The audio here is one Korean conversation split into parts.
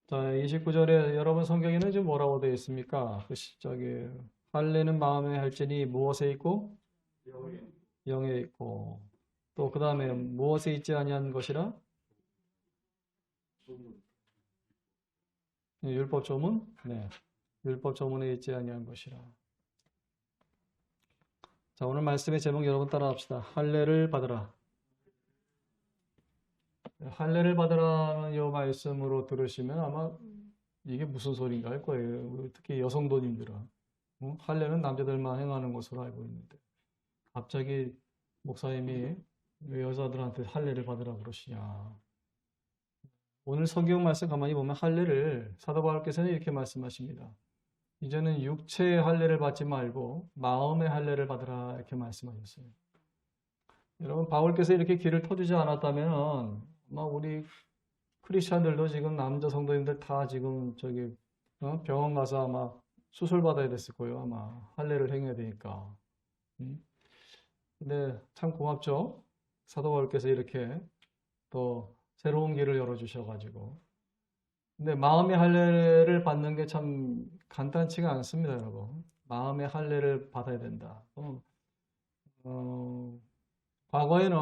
자, 29절에 여러분 성경에는 지금 뭐라고 되어 있습니까? 할례는 마음에 할지니 무엇에 있고 영에 있고 또 그 다음에 무엇에 있지 아니한 것이라 율법 조문? 네, 율법 조문에 있지 아니한 것이라. 자, 오늘 말씀의 제목 여러분 따라합시다. 할례를 받으라. 할례를 받으라는 이 말씀으로 들으시면 아마 이게 무슨 소리인가 할 거예요. 특히 여성도님들은 할례는 남자들만 행하는 것으로 알고 있는데 갑자기 목사님이 왜 여자들한테 할례를 받으라 그러시냐. 오늘 성경 말씀 가만히 보면 할례를 사도 바울께서는 이렇게 말씀하십니다. 이제는 육체의 할례를 받지 말고 마음의 할례를 받으라 이렇게 말씀하셨어요. 여러분 바울께서 이렇게 길을 터주지 않았다면 아마 우리 크리스천들도 지금 남자 성도님들 다 지금 병원 가서 아마 수술 받아야 됐을 거예요. 아마 할례를 행해야 되니까. 근데 참 고맙죠. 사도 바울께서 이렇게 또 새로운 길을 열어주셔가지고. 근데 마음의 할례를 받는 게 참 간단치가 않습니다, 여러분. 마음의 할례를 받아야 된다. 과거에는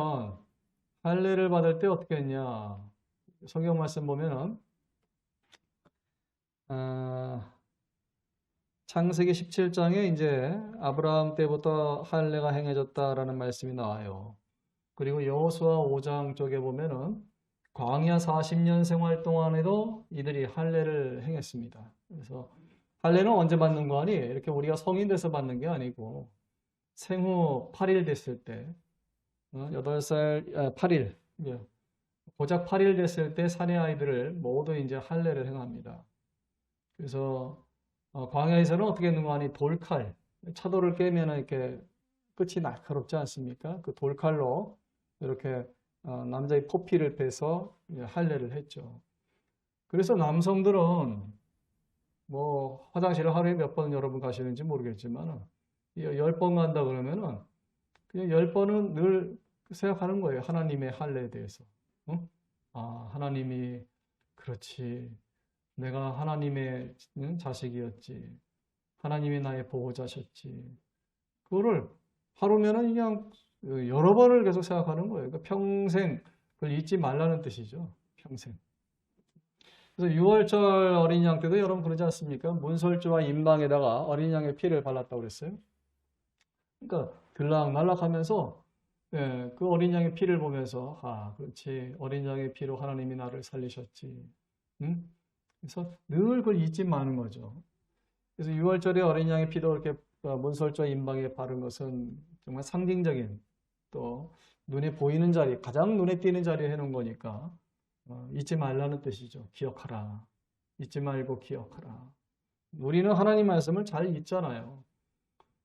할례를 받을 때 어떻게 했냐? 성경 말씀 보면은 아, 창세기 17장에 이제 아브라함 때부터 할례가 행해졌다라는 말씀이 나와요. 그리고 여호수아 5장 쪽에 보면은 광야 40년 생활 동안에도 이들이 할례를 행했습니다. 그래서 할례는 언제 받는 거 아니? 이렇게 우리가 성인 돼서 받는 게 아니고 생후 8일 됐을 때 8살 8일 고작 8일 됐을 때 사내 아이들을 모두 이제 할례를 행합니다. 그래서 광야에서는 어떻게 했는 거 아니? 돌칼 차도를 깨면 이렇게 끝이 날카롭지 않습니까? 그 돌칼로 이렇게 남자의 포피를 빼서 할례를 했죠. 그래서 남성들은 뭐 화장실을 하루에 몇 번 여러분 가시는지 모르겠지만 10번 간다 그러면은 그냥 10번은 늘 생각하는 거예요. 하나님의 할례에 대해서. 어? 하나님이 그렇지. 내가 하나님의 자식이었지. 하나님이 나의 보호자셨지. 그거를 하루면은 그냥 여러 번을 계속 생각하는 거예요. 그러니까 평생 그걸 잊지 말라는 뜻이죠. 평생. 그래서 6월절 어린 양 때도 여러분 그러지 않습니까? 문설주와 임방에다가 어린 양의 피를 발랐다고 그랬어요. 그러니까 들락날락 하면서 그 어린 양의 피를 보면서 그렇지. 어린 양의 피로 하나님이 나를 살리셨지. 응? 그래서 늘 그걸 잊지 마는 거죠. 그래서 6월절에 어린 양의 피도 이렇게 문설주와 임방에 바른 것은 정말 상징적인 또 눈에 보이는 자리, 가장 눈에 띄는 자리에 해놓은 거니까 잊지 말라는 뜻이죠. 기억하라. 잊지 말고 기억하라. 우리는 하나님 말씀을 잘 잊잖아요.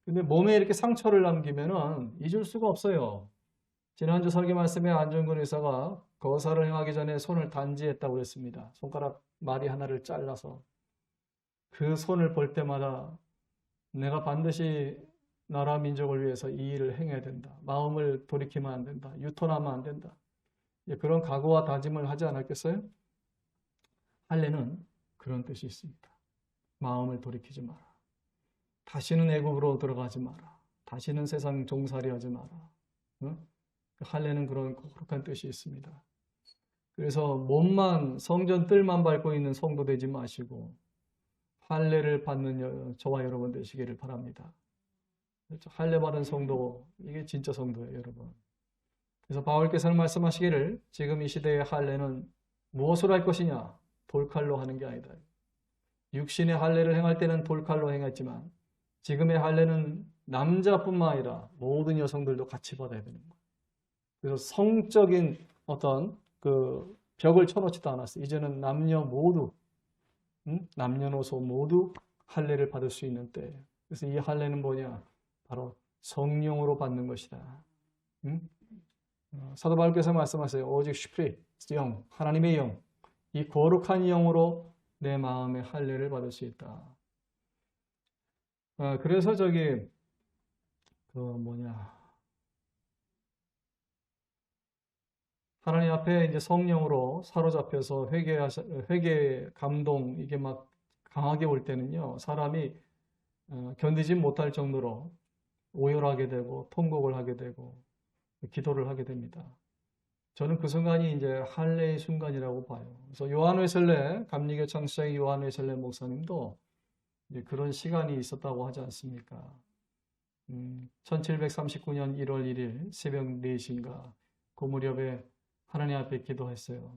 근데 몸에 이렇게 상처를 남기면은 잊을 수가 없어요. 지난주 설교 말씀에 안중근 의사가 거사를 행하기 전에 손을 단지했다고 그랬습니다. 손가락 마디 하나를 잘라서 그 손을 볼 때마다 내가 반드시 나라 민족을 위해서 이 일을 행해야 된다. 마음을 돌이키면 안 된다. 유턴하면 안 된다. 그런 각오와 다짐을 하지 않았겠어요? 할례는 그런 뜻이 있습니다. 마음을 돌이키지 마라. 다시는 애굽으로 들어가지 마라. 다시는 세상 종살이 하지 마라. 할례는 그런 거룩한 뜻이 있습니다. 그래서 몸만 성전 뜰만 밟고 있는 성도 되지 마시고 할례를 받는 저와 여러분 되시기를 바랍니다. 할례 받은 성도 이게 진짜 성도예요, 여러분. 그래서 바울께서는 말씀하시기를 지금 이 시대의 할례는 무엇으로 할 것이냐? 돌칼로 하는 게 아니다. 육신의 할례를 행할 때는 돌칼로 행했지만 지금의 할례는 남자뿐만 아니라 모든 여성들도 같이 받아야 되는 거예요. 그래서 성적인 어떤 그 벽을 쳐놓지도 않았어요. 이제는 남녀 모두 남녀노소 모두 할례를 받을 수 있는 때예요. 그래서 이 할례는 뭐냐? 바로 성령으로 받는 것이다. 사도 바울께서 말씀하세요. 오직 슈프리, 영, 하나님의 영, 이 거룩한 영으로 내 마음의 할례를 받을 수 있다. 그래서 하나님 앞에 이제 성령으로 사로잡혀서 회개 감동 이게 막 강하게 올 때는요, 사람이 견디지 못할 정도로 오열하게 되고 통곡을 하게 되고 기도를 하게 됩니다. 저는 그 순간이 이제 할례의 순간이라고 봐요. 그래서 요한 웨슬레, 감리교 창시자 요한 웨슬레 목사님도 이제 그런 시간이 있었다고 하지 않습니까? 1739년 1월 1일 새벽 4시인가 그 무렵에 하나님 앞에 기도했어요.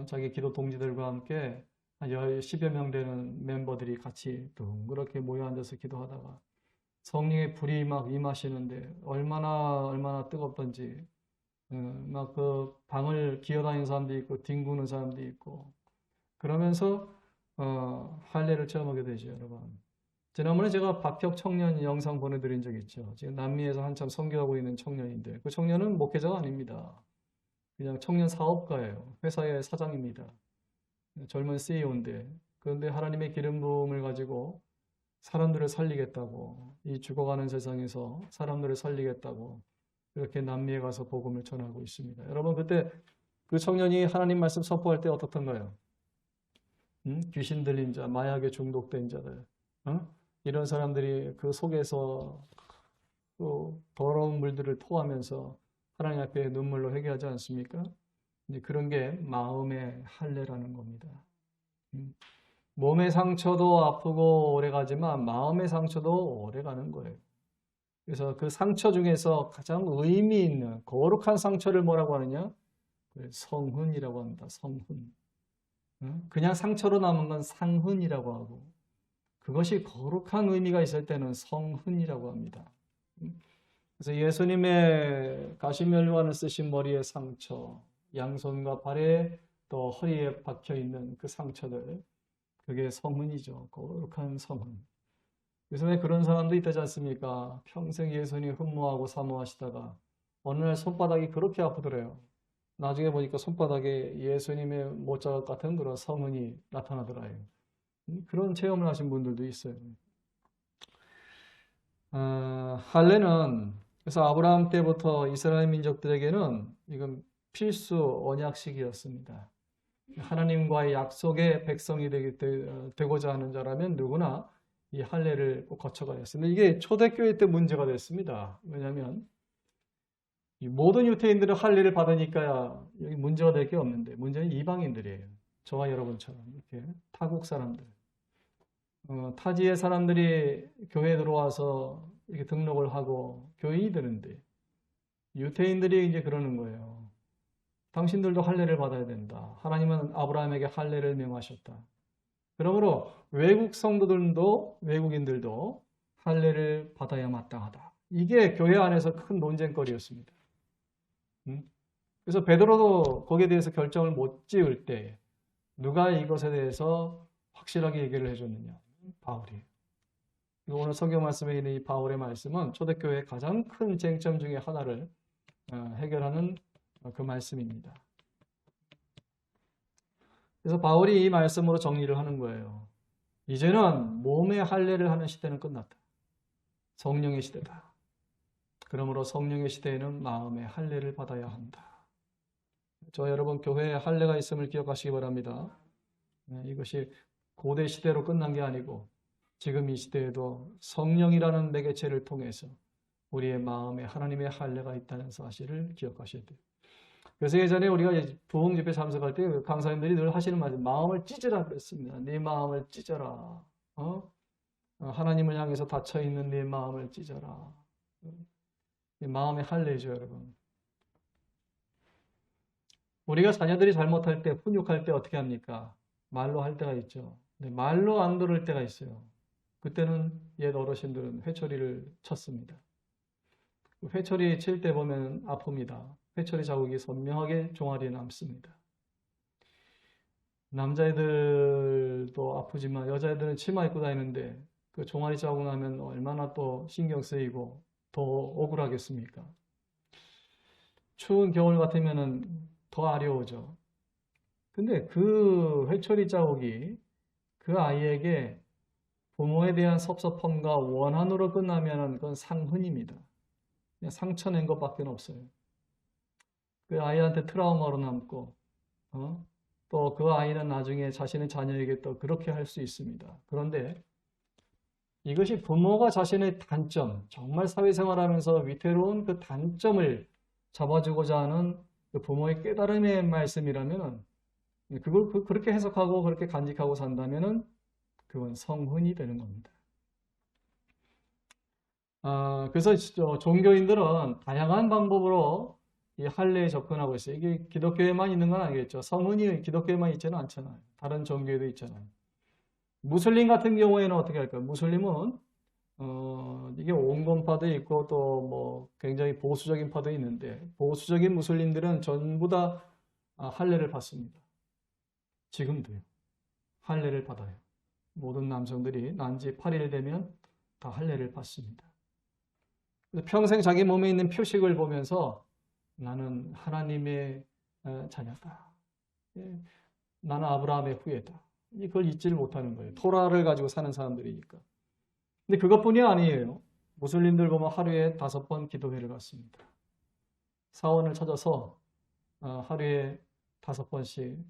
자기 기도 동지들과 함께 한 10여 명 되는 멤버들이 같이 둥그렇게 모여 앉아서 기도하다가 성령의 불이 막 임하시는데 얼마나 뜨겁던지 막 그 방을 기어다니는 사람도 있고 뒹구는 사람도 있고 그러면서 할례를 체험하게 되죠, 여러분. 지난번에 제가 박혁 청년 영상 보내드린 적 있죠. 지금 남미에서 한참 선교하고 있는 청년인데 그 청년은 목회자가 아닙니다. 그냥 청년 사업가예요. 회사의 사장입니다. 젊은 CEO인데 그런데 하나님의 기름 부음을 가지고 사람들을 살리겠다고 이 죽어가는 세상에서 사람들을 살리겠다고 이렇게 남미에 가서 복음을 전하고 있습니다. 여러분 그때 그 청년이 하나님 말씀 선포할 때 어떻던가요? 귀신 들린 자, 마약에 중독된 자들, 이런 사람들이 그 속에서 또 더러운 물들을 토하면서 하나님 앞에 눈물로 회개하지 않습니까? 이제 그런 게 마음의 할례라는 겁니다. 몸의 상처도 아프고 오래 가지만 마음의 상처도 오래 가는 거예요. 그래서 그 상처 중에서 가장 의미 있는 거룩한 상처를 뭐라고 하느냐? 성흔이라고 합니다. 성흔. 그냥 상처로 남은 건 상흔이라고 하고 그것이 거룩한 의미가 있을 때는 성흔이라고 합니다. 그래서 예수님의 가시면류관을 쓰신 머리의 상처, 양손과 발에 또 허리에 박혀 있는 그 상처들, 그게 성흔이죠. 거룩한 성흔. 그래서 왜 그런 사람도 있다지 않습니까? 평생 예수님 흠모하고 사모하시다가 어느 날 손바닥이 그렇게 아프더래요. 나중에 보니까 손바닥에 예수님의 못자국 같은 그런 성흔이 나타나더라요. 그런 체험을 하신 분들도 있어요. 할례는 그래서 아브라함 때부터 이스라엘 민족들에게는 이건 필수 언약식이었습니다. 하나님과의 약속의 백성이 되고자 하는 자라면 누구나 이 할례를 꼭 거쳐가야 했습니다. 이게 초대교회 때 문제가 됐습니다. 왜냐하면 이 모든 유대인들은 할례를 받으니까 여기 문제가 될 게 없는데 문제는 이방인들이에요. 저와 여러분처럼 이렇게 타국 사람들. 타지의 사람들이 교회에 들어와서 이렇게 등록을 하고 교인이 되는데 유대인들이 이제 그러는 거예요. 당신들도 할례를 받아야 된다. 하나님은 아브라함에게 할례를 명하셨다. 그러므로 외국 성도들도 외국인들도 할례를 받아야 마땅하다. 이게 교회 안에서 큰 논쟁거리였습니다. 그래서 베드로도 거기에 대해서 결정을 못 지을 때 누가 이것에 대해서 확실하게 얘기를 해줬느냐? 바울이에요. 오늘 성경 말씀에 있는 이 바울의 말씀은 초대교회의 가장 큰 쟁점 중에 하나를 해결하는 그 말씀입니다. 그래서 바울이 이 말씀으로 정리를 하는 거예요. 이제는 몸의 할례를 하는 시대는 끝났다. 성령의 시대다. 그러므로 성령의 시대에는 마음의 할례를 받아야 한다. 저 여러분 교회에 할례가 있음을 기억하시기 바랍니다. 이것이 고대 시대로 끝난 게 아니고 지금 이 시대에도 성령이라는 매개체를 통해서 우리의 마음에 하나님의 할례가 있다는 사실을 기억하셔야 돼요. 그래서 예전에 우리가 부흥 집회 참석할 때 강사님들이 늘 하시는 말이 마음을 찢으라 그랬습니다. 네 마음을 찢어라. 하나님을 향해서 닫혀 있는 네 마음을 찢어라. 마음의 할례죠, 여러분. 우리가 자녀들이 잘못할 때, 훈육할 때 어떻게 합니까? 말로 할 때가 있죠. 근데 말로 안 들을 때가 있어요. 그때는 옛 어르신들은 회초리를 쳤습니다. 회초리 칠 때 보면 아픕니다. 회초리 자국이 선명하게 종아리에 남습니다. 남자애들도 아프지만 여자애들은 치마 입고 다니는데 그 종아리 자국 나면 얼마나 또 신경 쓰이고 더 억울하겠습니까? 추운 겨울 같으면은 더 아려오죠. 근데 그 회초리 자국이 그 아이에게 부모에 대한 섭섭함과 원한으로 끝나면 그건 상흔입니다. 그냥 상처낸 것밖에 없어요. 그 아이한테 트라우마로 남고, 또 그 아이는 나중에 자신의 자녀에게 또 그렇게 할 수 있습니다. 그런데 이것이 부모가 자신의 단점, 정말 사회생활하면서 위태로운 그 단점을 잡아주고자 하는 그 부모의 깨달음의 말씀이라면 그걸 그렇게 해석하고 그렇게 간직하고 산다면은 그건 성훈이 되는 겁니다. 그래서 종교인들은 다양한 방법으로 이 할례에 접근하고 있어요. 이게 기독교에만 있는 건 아니겠죠. 성훈이 기독교에만 있지는 않잖아요. 다른 종교에도 있잖아요. 무슬림 같은 경우에는 어떻게 할까요? 무슬림은 이게 온건파도 있고 또 뭐 굉장히 보수적인 파도 있는데 보수적인 무슬림들은 전부 다 할례를 받습니다. 지금도요. 할례를 받아요. 모든 남성들이 난지 8일 되면 다 할례를 받습니다. 평생 자기 몸에 있는 표식을 보면서 나는 하나님의 자녀다. 나는 아브라함의 후예다. 그걸 잊지를 못하는 거예요. 토라를 가지고 사는 사람들이니까. 근데 그것뿐이 아니에요. 무슬림들 보면 하루에 5번 기도회를 갖습니다. 사원을 찾아서 하루에 5번씩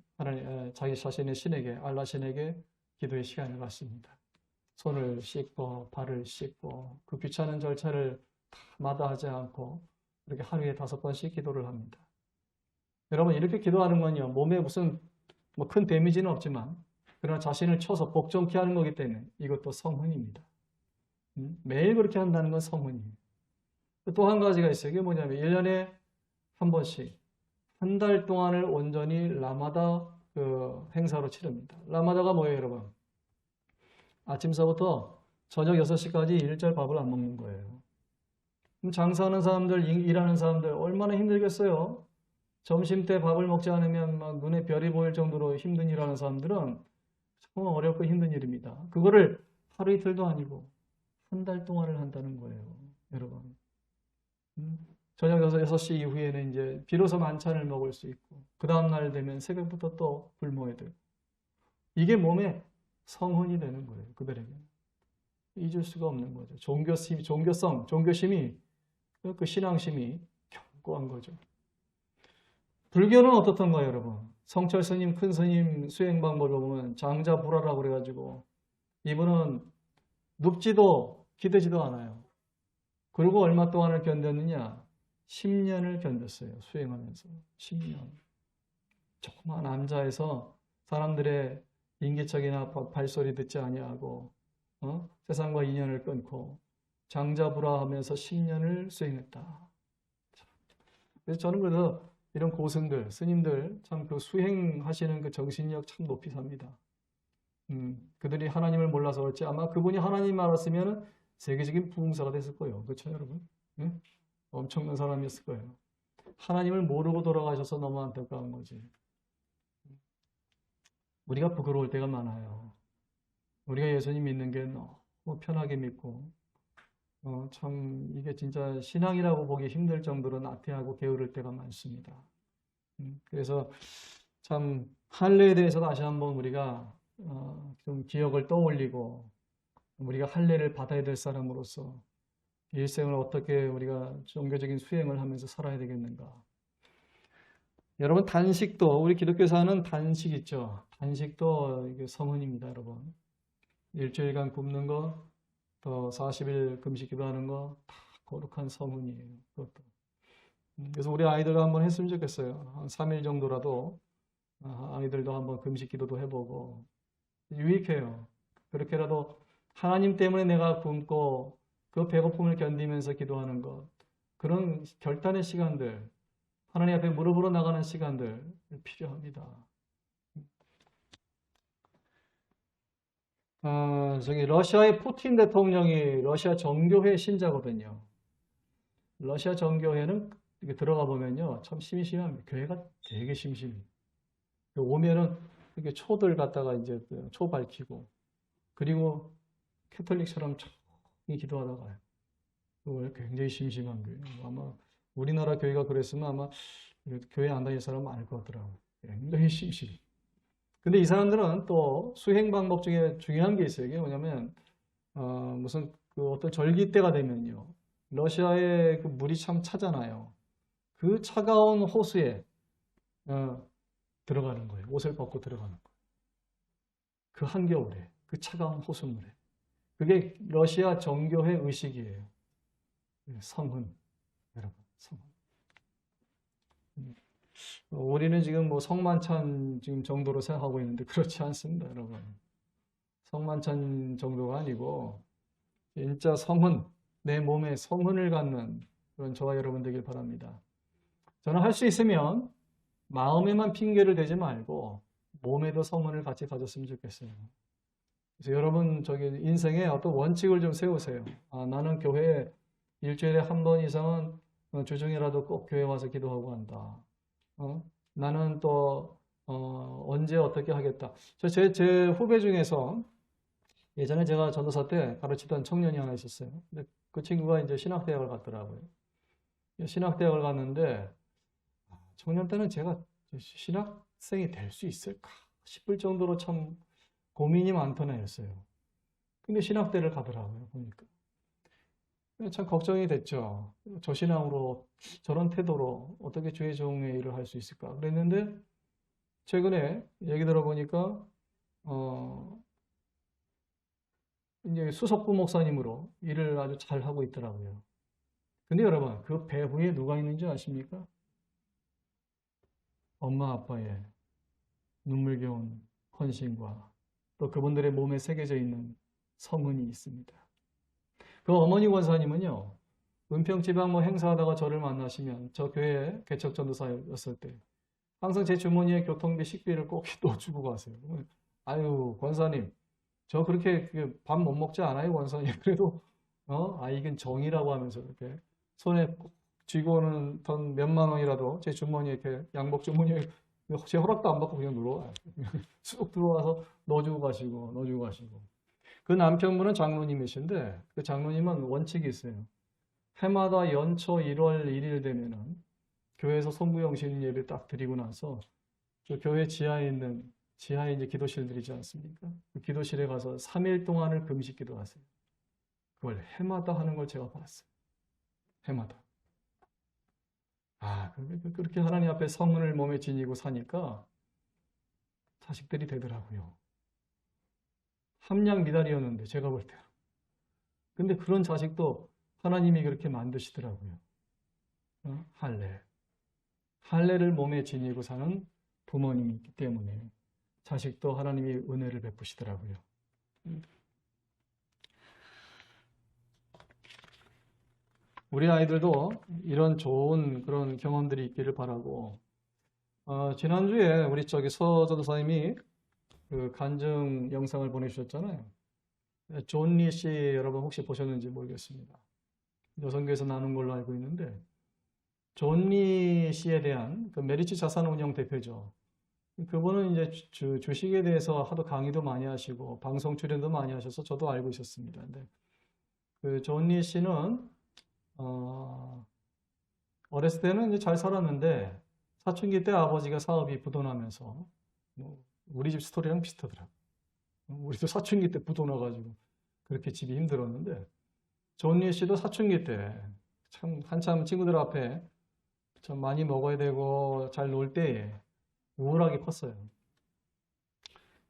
자기 자신의 신에게, 알라 신에게 기도의 시간을 갖습니다. 손을 씻고 발을 씻고 그 귀찮은 절차를 다 마다하지 않고 이렇게 하루에 5번씩 기도를 합니다. 여러분 이렇게 기도하는 건요 몸에 무슨 뭐 큰 데미지는 없지만 그러나 자신을 쳐서 복종케 하는 거기 때문에 이것도 성훈입니다. 매일 그렇게 한다는 건 성훈이에요. 또 한 가지가 있어요. 이게 뭐냐면 1년에 한 번씩 한 달 동안을 온전히 라마다 그 행사로 치릅니다. 라마다가 뭐예요 여러분? 아침서부터 저녁 6시까지 일절 밥을 안 먹는 거예요. 장사하는 사람들, 일하는 사람들 얼마나 힘들겠어요? 점심 때 밥을 먹지 않으면 막 눈에 별이 보일 정도로 힘든 일하는 사람들은 정말 어렵고 힘든 일입니다. 그거를 하루 이틀도 아니고 한 달 동안을 한다는 거예요. 여러분. 저녁 6시 이후에는 이제 비로소 만찬을 먹을 수 있고 그 다음날 되면 새벽부터 또 굶어야 되고 이게 몸에 성훈이 되는 거예요. 그들에게. 잊을 수가 없는 거죠. 종교심이 그 신앙심이 견고한 거죠. 불교는 어떻던가요, 여러분? 성철 스님, 큰 스님 수행 방법을 보면 장자불화라고 그래가지고 이분은 눕지도 기대지도 않아요. 그리고 얼마 동안을 견뎠느냐? 10년을 견뎠어요. 수행하면서. 10년. 조그만 남자에서 사람들의 인기척이나 발소리 듣지 아니하고 세상과 인연을 끊고 장자불화하면서 10년을 수행했다. 그래서 저는 그래서 이런 고승들, 스님들 참 그 수행하시는 그 정신력 참 높이 삽니다. 그들이 하나님을 몰라서 그렇지 아마 그분이 하나님 알았으면 세계적인 부흥사가 됐을 거예요. 그렇죠, 여러분? 응? 엄청난 사람이었을 거예요. 하나님을 모르고 돌아가셔서 너무 안타까운 거지. 우리가 부끄러울 때가 많아요. 우리가 예수님 믿는 게 너무 편하게 믿고 참 이게 진짜 신앙이라고 보기 힘들 정도로 나태하고 게으를 때가 많습니다. 그래서 참 할례에 대해서 다시 한번 우리가 좀 기억을 떠올리고 우리가 할례를 받아야 될 사람으로서 일생을 어떻게 우리가 종교적인 수행을 하면서 살아야 되겠는가. 여러분 단식도 우리 기독교사는 단식 있죠. 단식도 이게 성훈입니다, 여러분. 일주일간 굶는 거, 또 40일 금식 기도하는 거 다 거룩한 성훈이에요. 그것도. 그래서 우리 아이들도 한번 했으면 좋겠어요. 한 3일 정도라도 아이들도 한번 금식 기도도 해보고 유익해요. 그렇게라도 하나님 때문에 내가 굶고 그 배고픔을 견디면서 기도하는 것 그런 결단의 시간들 하나님 앞에 무릎으로 나가는 시간들 필요합니다. 저기 러시아의 푸틴 대통령이 러시아 정교회 신자거든요. 러시아 정교회는 이렇게 들어가 보면요, 참 심심합니다. 교회가 되게 심심해. 오면은 이렇게 초들 갖다가 이제 초 밝히고, 그리고 캐톨릭처럼 조용히 기도하다가요. 굉장히 심심한 거예요. 아마 우리나라 교회가 그랬으면 아마 교회 안 다니는 사람 많을 것 같더라고요. 굉장히 심심해. 근데 이 사람들은 또 수행 방법 중에 중요한 게 있어요. 이게 뭐냐면, 무슨 그 어떤 절기 때가 되면요. 러시아에 그 물이 참 차잖아요. 그 차가운 호수에 들어가는 거예요. 옷을 벗고 들어가는 거예요. 그 한겨울에, 그 차가운 호수물에. 그게 러시아 정교회 의식이에요. 성흔, 여러분, 성흔. 우리는 지금 뭐 성만찬 지금 정도로 생각하고 있는데 그렇지 않습니다, 여러분. 성만찬 정도가 아니고 진짜 성흔, 내 몸에 성흔을 갖는 그런 저와 여러분 되길 바랍니다. 저는 할 수 있으면 마음에만 핑계를 대지 말고 몸에도 성흔을 같이 가졌으면 좋겠어요. 그래서 여러분 저기 인생에 어떤 원칙을 좀 세우세요. 나는 교회에 일주일에 한 번 이상은 주중이라도 꼭 교회 와서 기도하고 한다. 나는 또 언제 어떻게 하겠다. 제 후배 중에서 예전에 제가 전도사 때 가르치던 청년이 하나 있었어요. 근데 그 친구가 이제 신학대학을 갔더라고요. 신학대학을 갔는데 청년 때는 제가 신학생이 될 수 있을까 싶을 정도로 참 고민이 많던 애였어요. 근데 신학대를 가더라고요, 보니까. 참 걱정이 됐죠. 저 신앙으로 저런 태도로 어떻게 주의 종의 일을 할 수 있을까 그랬는데 최근에 얘기 들어보니까 이제 수석부 목사님으로 일을 아주 잘 하고 있더라고요. 근데 여러분 그 배후에 누가 있는지 아십니까? 엄마 아빠의 눈물겨운 헌신과 또 그분들의 몸에 새겨져 있는 성은이 있습니다. 그 어머니 권사님은요, 은평지방 뭐 행사하다가 저를 만나시면 저 교회 개척전도사였을 때 항상 제 주머니에 교통비 식비를 꼭 넣어주고 가세요. 아유 권사님, 저 그렇게 밥 못 먹지 않아요 권사님. 그래도 이건 정이라고 하면서 이렇게 손에 꼭 쥐고는 돈 몇만 원이라도 제 주머니에 이렇게 양복 주머니에 제 허락도 안 받고 그냥 눌러와요. 쑥 들어와서 넣어주고 가시고. 그 남편분은 장로님이신데 그 장로님은 원칙이 있어요. 해마다 연초 1월 1일 되면은 교회에서 송구영신 예배 딱 드리고 나서 그 교회 지하에 이제 기도실들이지 않습니까? 그 기도실에 가서 3일 동안을 금식 기도하세요. 그걸 해마다 하는 걸 제가 봤어요. 해마다. 그렇게 하나님 앞에 성은을 몸에 지니고 사니까 자식들이 되더라고요. 함량 미달이었는데 제가 볼 때는. 근데 그런 자식도 하나님이 그렇게 만드시더라고요. 할례를 몸에 지니고 사는 부모님이 있기 때문에 자식도 하나님이 은혜를 베푸시더라고요. 우리 아이들도 이런 좋은 그런 경험들이 있기를 바라고, 지난주에 우리 서 전도사님이 그 간증 영상을 보내주셨잖아요. 존 리 씨 여러분 혹시 보셨는지 모르겠습니다. 여성교에서 나눈 걸로 알고 있는데, 존 리 씨에 대한 그 메리츠 자산운용 대표죠. 그분은 이제 주식에 대해서 하도 강의도 많이 하시고 방송 출연도 많이 하셔서 저도 알고 있었습니다. 근데 그 존 리 씨는 어렸을 때는 이제 잘 살았는데 사춘기 때 아버지가 사업이 부도나면서 우리 집 스토리랑 비슷하더라고요. 우리도 사춘기 때 부도나가지고 그렇게 집이 힘들었는데 존 리 씨도 사춘기 때 참 한참 친구들 앞에 참 많이 먹어야 되고 잘 놀 때에 우울하게 컸어요.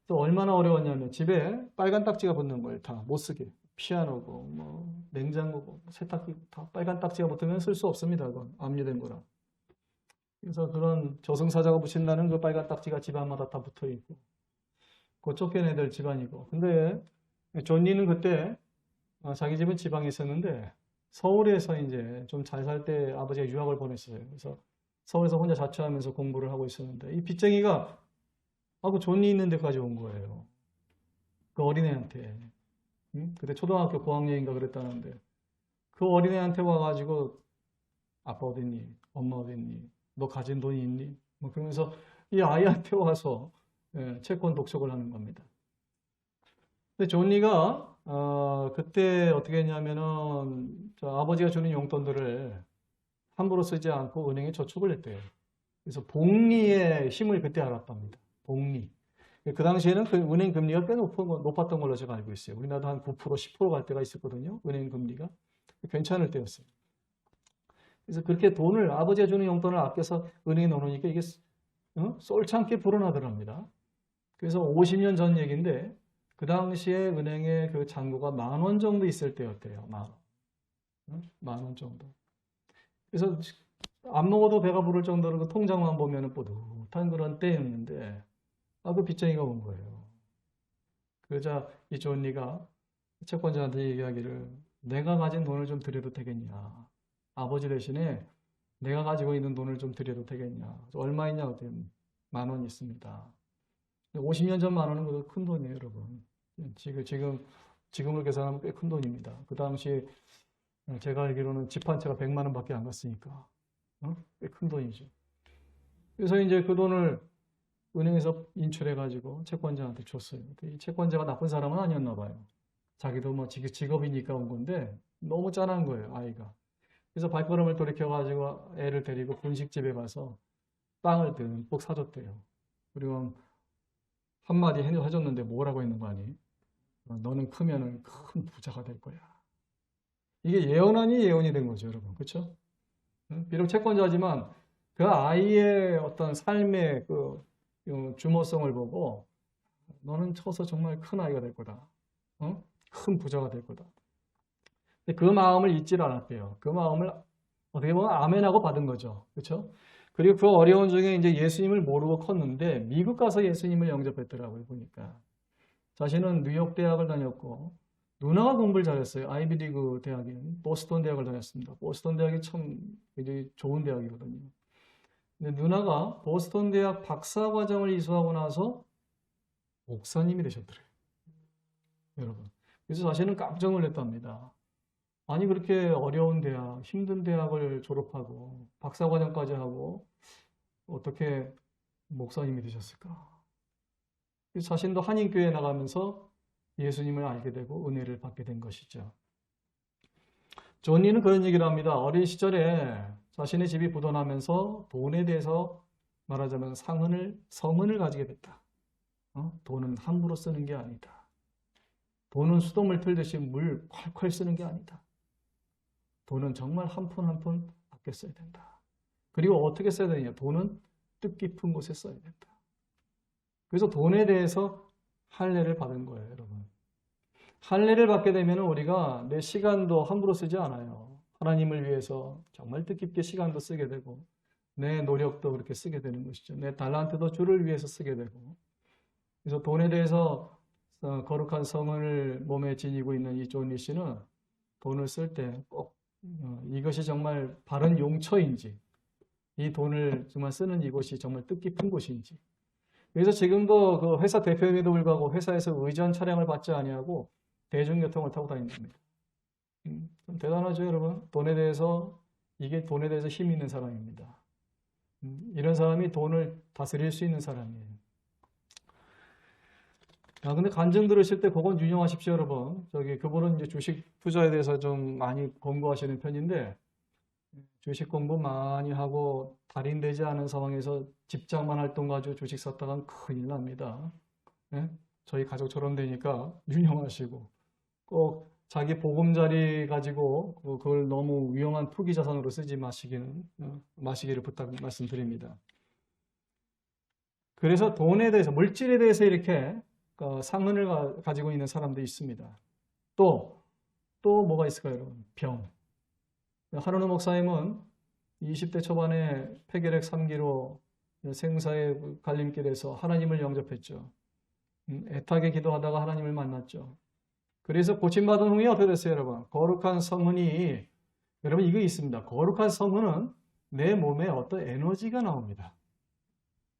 또 얼마나 어려웠냐면 집에 빨간 딱지가 붙는 거예요. 다 못 쓰게. 피아노고 뭐 냉장고고 세탁기 다 빨간 딱지가 붙으면 쓸 수 없습니다. 그건 압류된 거라. 그래서 그런 저승사자가 붙인다는 그 빨간 딱지가 집안마다 다 붙어 있고 그 쫓겨내야 될 집안이고. 근데 존 리는 그때 자기 집은 지방에 있었는데 서울에서 이제 좀 잘 살 때 아버지가 유학을 보냈어요. 그래서 서울에서 혼자 자취하면서 공부를 하고 있었는데 이 빚쟁이가 그 존 리 있는 데까지 온 거예요. 그 어린애한테. 그때 초등학교 고학년인가 그랬다는데 그 어린애한테 와가지고 아빠 어딨니? 엄마 어딨니? 너 가진 돈이 있니? 뭐 그러면서 이 아이한테 와서 채권 독촉을 하는 겁니다. 근데 존 리가 그때 어떻게 했냐면은 아버지가 주는 용돈들을 함부로 쓰지 않고 은행에 저축을 했대요. 그래서 복리의 힘을 그때 알았답니다. 복리. 그 당시에는 그 은행 금리가 꽤 높았던 걸로 제가 알고 있어요. 우리나라도 한 9%, 10% 갈 때가 있었거든요. 은행 금리가. 괜찮을 때였어요. 그래서 그렇게 돈을 아버지가 주는 용돈을 아껴서 은행에 넣어놓으니까 이게 솔창게 불어나더랍니다. 그래서 50년 전 얘기인데 그 당시에 은행에 그 잔고가 10,000원 정도 있을 때였대요. 10,000원. 10,000원 정도. 그래서 안 먹어도 배가 부를 정도로 그 통장만 보면 뿌듯한 그런 때였는데 그 빚쟁이가 온 거예요. 그러자 이 존리가 채권자한테 얘기하기를 내가 가진 돈을 좀 드려도 되겠냐. 아버지 대신에 내가 가지고 있는 돈을 좀 드려도 되겠냐. 얼마 있냐 그랬더니 10,000원 있습니다. 50년 전 10,000원은 큰 돈이에요, 여러분. 지금을 계산하면 꽤 큰 돈입니다. 그 당시 제가 알기로는 집 한 채가 100만 원밖에 안 갔으니까 꽤 큰 돈이죠. 그래서 이제 그 돈을 은행에서 인출해가지고 채권자한테 줬어요. 이 채권자가 나쁜 사람은 아니었나 봐요. 자기도 뭐 직업이니까 온 건데 너무 짠한 거예요, 아이가. 그래서 발걸음을 돌이켜가지고 애를 데리고 분식집에 가서 빵을 듬뿍 사줬대요. 그리고 한마디 해줬는데 뭐라고 했는 거 아니? 너는 크면은 큰 부자가 될 거야. 이게 예언 아니 예언이 된 거죠, 여러분. 그렇죠? 비록 채권자지만 그 아이의 어떤 삶의 그 주모성을 보고 너는 커서 정말 큰 아이가 될 거다. 큰 부자가 될 거다. 근데 그 마음을 잊질 않았대요. 그 마음을 어떻게 보면 아멘하고 받은 거죠. 그렇죠? 그리고 그 어려운 중에 이제 예수님을 모르고 컸는데 미국 가서 예수님을 영접했더라고요, 보니까. 자신은 뉴욕 대학을 다녔고 누나가 공부를 잘했어요. 아이비리그 대학인 보스턴 대학을 다녔습니다. 보스턴 대학이 참 굉장히 좋은 대학이거든요. 근데 누나가 보스턴 대학 박사 과정을 이수하고 나서 목사님이 되셨더래요. 여러분. 그래서 자신은 깜짝 놀랐답니다. 아니 그렇게 어려운 대학, 힘든 대학을 졸업하고 박사 과정까지 하고 어떻게 목사님이 되셨을까? 그래서 자신도 한인교회에 나가면서 예수님을 알게 되고 은혜를 받게 된 것이죠. 존니는 그런 얘기를 합니다. 어린 시절에 자신의 집이 부도나면서 돈에 대해서 말하자면 서문을 가지게 됐다. 돈은 함부로 쓰는 게 아니다. 돈은 수돗물 틀듯이 물 콸콸 쓰는 게 아니다. 돈은 정말 한 푼 한 푼 아껴 써야 된다. 그리고 어떻게 써야 되느냐? 돈은 뜻깊은 곳에 써야 된다. 그래서 돈에 대해서 할례를 받은 거예요, 여러분. 할례를 받게 되면 우리가 내 시간도 함부로 쓰지 않아요. 하나님을 위해서 정말 뜻깊게 시간도 쓰게 되고 내 노력도 그렇게 쓰게 되는 것이죠. 내 달란트도 주를 위해서 쓰게 되고 그래서 돈에 대해서 거룩한 성을 몸에 지니고 있는 이 존리 씨는 돈을 쓸 때 꼭 이것이 정말 바른 용처인지 이 돈을 정말 쓰는 이곳이 정말 뜻깊은 곳인지 그래서 지금도 그 회사 대표임에도 불구하고 회사에서 의전 차량을 받지 아니하고 대중교통을 타고 다닌답니다. 좀 대단하죠, 여러분? 이게 돈에 대해서 힘이 있는 사람입니다. 이런 사람이 돈을 다스릴 수 있는 사람이에요. 근데 간증 들으실 때 그건 유념하십시오, 여러분. 그분은 이제 주식 투자에 대해서 좀 많이 공부하시는 편인데, 주식 공부 많이 하고 달인되지 않은 상황에서 집장만 활동 가지고 주식 샀다간 큰일 납니다. 네? 저희 가족처럼 되니까 유념하시고, 꼭 자기 보금자리 가지고 그걸 너무 위험한 투기 자산으로 쓰지 마시기를 말씀드립니다. 그래서 돈에 대해서, 물질에 대해서 이렇게 상흔을 가지고 있는 사람도 있습니다. 또 뭐가 있을까요, 여러분? 병. 하루노 목사님은 20대 초반에 폐결핵 3기로 생사의 갈림길에서 하나님을 영접했죠. 애타게 기도하다가 하나님을 만났죠. 그래서 고침받은 후에 어떻게 됐어요, 여러분? 거룩한 성은이, 여러분 이거 있습니다. 거룩한 성은은 내 몸에 어떤 에너지가 나옵니다.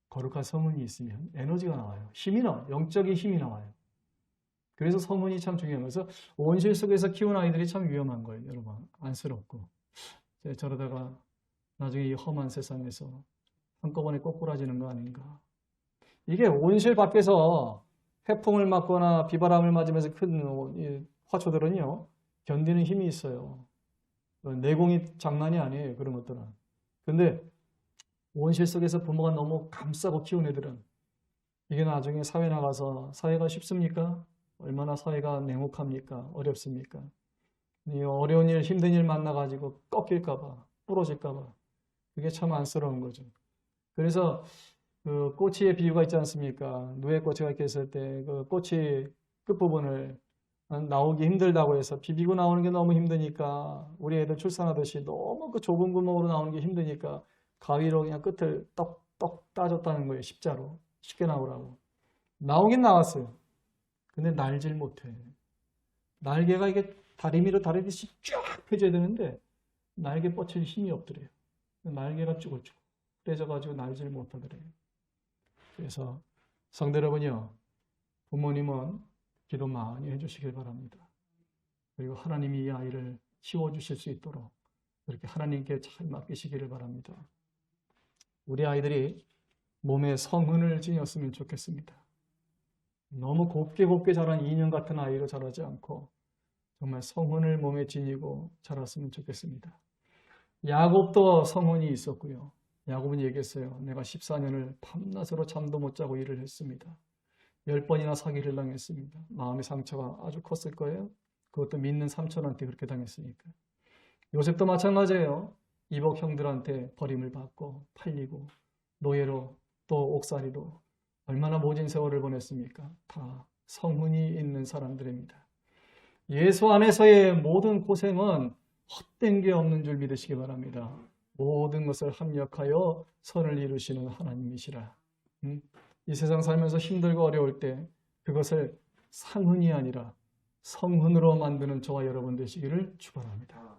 거룩한 성은이 있으면 에너지가 나와요. 힘이 나와요. 영적인 힘이 나와요. 그래서 성은이 참 중요한 거예요. 그래서 온실 속에서 키운 아이들이 참 위험한 거예요, 여러분. 안쓰럽고. 저러다가 나중에 이 험한 세상에서 한꺼번에 꼬꾸라지는 거 아닌가. 이게 온실 밖에서 해풍을 맞거나 비바람을 맞으면서 큰 화초들은요, 견디는 힘이 있어요. 내공이 장난이 아니에요, 그런 것들은. 근데 온실 속에서 부모가 너무 감싸고 키운 애들은 이게 나중에 사회 나가서 사회가 쉽습니까? 얼마나 사회가 냉혹합니까? 어렵습니까? 이 어려운 일, 힘든 일 만나가지고 꺾일까봐 부러질까 봐. 그게 참 안쓰러운 거죠. 그래서 그 꼬치의 비유가 있지 않습니까? 누에 꼬치가 이렇게 있을 때 그 꼬치 끝부분을 나오기 힘들다고 해서 비비고 나오는 게 너무 힘드니까 우리 애들 출산하듯이 너무 그 좁은 구멍으로 나오는 게 힘드니까 가위로 그냥 끝을 떡떡 따줬다는 거예요. 십자로. 쉽게 나오라고. 나오긴 나왔어요. 근데 날질 못해. 날개가 이게 다리미로 다리듯이 쫙 펴져야 되는데 날개 뻗칠 힘이 없더래요. 날개가 쭈글쭈글해져가지고 날질 못하더래요. 그래서 성도 여러분요, 부모님은 기도 많이 해주시길 바랍니다. 그리고 하나님이 이 아이를 키워주실 수 있도록 그렇게 하나님께 잘 맡기시기를 바랍니다. 우리 아이들이 몸에 성흔을 지녔으면 좋겠습니다. 너무 곱게 자란 인형 같은 아이로 자라지 않고 정말 성흔을 몸에 지니고 자랐으면 좋겠습니다. 야곱도 성흔이 있었고요. 야곱은 얘기했어요. 내가 14년을 밤낮으로 잠도 못 자고 일을 했습니다. 10번이나 사기를 당했습니다. 마음의 상처가 아주 컸을 거예요. 그것도 믿는 삼촌한테 그렇게 당했으니까. 요셉도 마찬가지예요. 이복 형들한테 버림을 받고 팔리고 노예로 또 옥살이로 얼마나 모진 세월을 보냈습니까? 다 성흔이 있는 사람들입니다. 예수 안에서의 모든 고생은 헛된 게 없는 줄 믿으시기 바랍니다. 모든 것을 합력하여 선을 이루시는 하나님이시라. 이 세상 살면서 힘들고 어려울 때 그것을 상흔이 아니라 성흔으로 만드는 저와 여러분 되시기를 축원합니다.